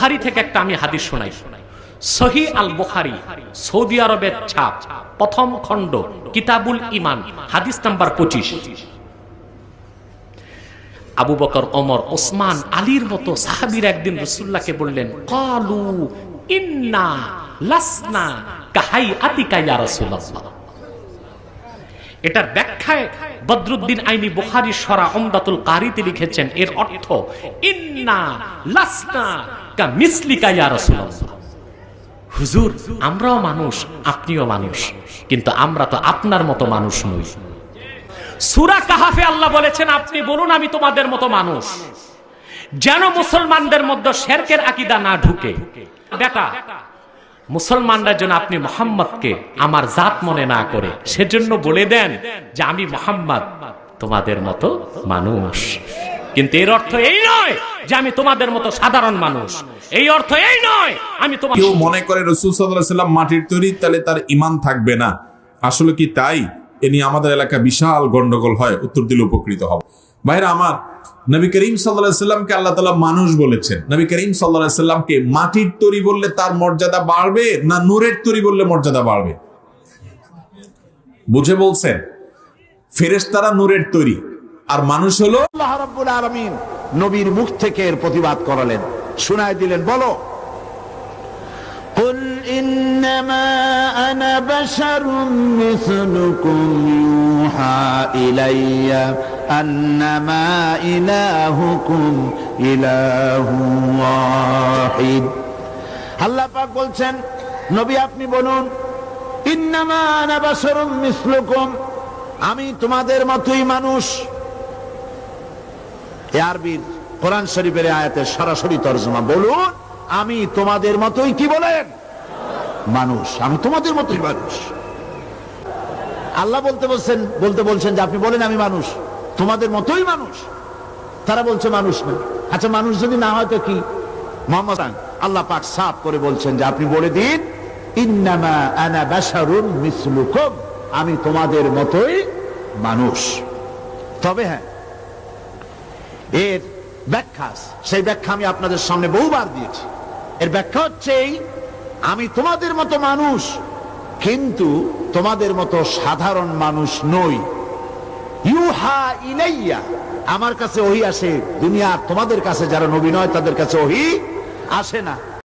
বুখারী থেকে একটা আমি হাদিস শোনাই। সহিহ আল বুখারী, সৌদি আরবের ছাপ, প্রথম খণ্ড, কিতাবুল ঈমান, হাদিস নাম্বার 25। আবু বকর, ওমর, ওসমান, আলীর মতো সাহাবীরা একদিন রাসূলুল্লাহকে বললেন, ক্বালু ইন্না লাসনা কাহাইআতিকা ইয়া রাসূলুল্লাহ। এটার ব্যাখ্যায় বদরুদ্দিন আইনি বুখারী শরা উমদাতুল কারীতে লিখেছেন, এর অর্থ ইন্না লাসনা কামিসলিকা ইয়া রাসূলুল্লাহ। হুজুর, আমরাও মানুষ, আপনিও মানুষ, কিন্তু আমরা তো আপনার মতো মানুষ নই। সূরা কাহাফে আল্লাহ বলেছেন, আপনি বলুন আমি তোমাদের মতো মানুষ, যেন মুসলমানদের মধ্যে শিরকের আকীদা না ঢুকে। বেটা, মুসলমানরা যেন আপনি মুহাম্মদকে আমার জাত মনে না করে, সেজন্য বলে দেন যে আমি মুহাম্মদ তোমাদের মতো মানুষ। কিন্তু এর অর্থ এই নয় যে আমি তোমাদের মতো সাধারণ মানুষ, এই অর্থ এই নয় আমি তোমার। কেউ মনে করে রাসূল সাল্লাল্লাহু আলাইহি ওয়াসাল্লাম মাটির তৈরি, তাহলে তার ঈমান থাকবে না। আসলে কি তাই? এ নিয়ে আমাদের এলাকা বিশাল গন্ডগোল হয়, উত্তর দিলে উপকৃত হব। ভাইরা আমার, নবী করিম সাল্লাল্লাহু আলাইহি ওয়াসাল্লামকে আল্লাহ তাআলা মানুষ বলেছেন। নবী করিম সাল্লাল্লাহু আলাইহি ওয়াসাল্লামকে মাটির তৈরি বললে তার মর্যাদা বাড়বে না নূরের তৈরি বললে মর্যাদা বাড়বে? বুঝে বলছেন? ফেরেশতারা নূরের তৈরি, আর মানুষ হলো। আল্লাহ রাব্বুল আলামিন নবীর মুখ থেকে এর প্রতিবাদ করালেন, শোনায় দিলেন, বলো কুল ইন্নামা আনা বাশারুম মিসলুকুম ইউহা ইলাইয়া আন্নামা ইলাহুকুম ইলাহুন ওয়াহিদ। আল্লাহ পাক বলছেন, নবী আপনি বলুন, ইন্নামা আনা বাশারুম মিসলুকুম, আমি তোমাদের মতোই মানুষ। এ আরবির কোরআন শরীফের আয়াতের সরাসরি তরজমা, বলুন আমি তোমাদের মতোই কি বলেন মানুষ, আমি তোমাদের মতোই মানুষ। আল্লাহ বলতে বলছেন যে আপনি বলেন আমি মানুষ, তোমাদের মতোই মানুষ। তারা বলছে মানুষ না। আচ্ছা মানুষ যদি না হয় তো কি? মুহাম্মদ আল্লাহ পাক সাফ করে বলছেন যে আপনি বলে দিন, ইন্নামা আনা বাশারুন মিসলুকুম, আমি তোমাদের মতোই মানুষ। তবে হ্যাঁ, এর ব্যাখ্যা, সেই ব্যাখ্যা আমি আপনাদের সামনে বহুবার দিয়েছি। এর ব্যাখ্যা হচ্ছে আমি তোমাদের মতো মানুষ, কিন্তু তোমাদের মতো সাধারণ মানুষ নই। ইউহা ইলাইয়া, আমার কাছে ওহী আসে। দুনিয়ার তোমাদের কাছে যারা নবী নয় তাদের কাছে ওহী আসে না।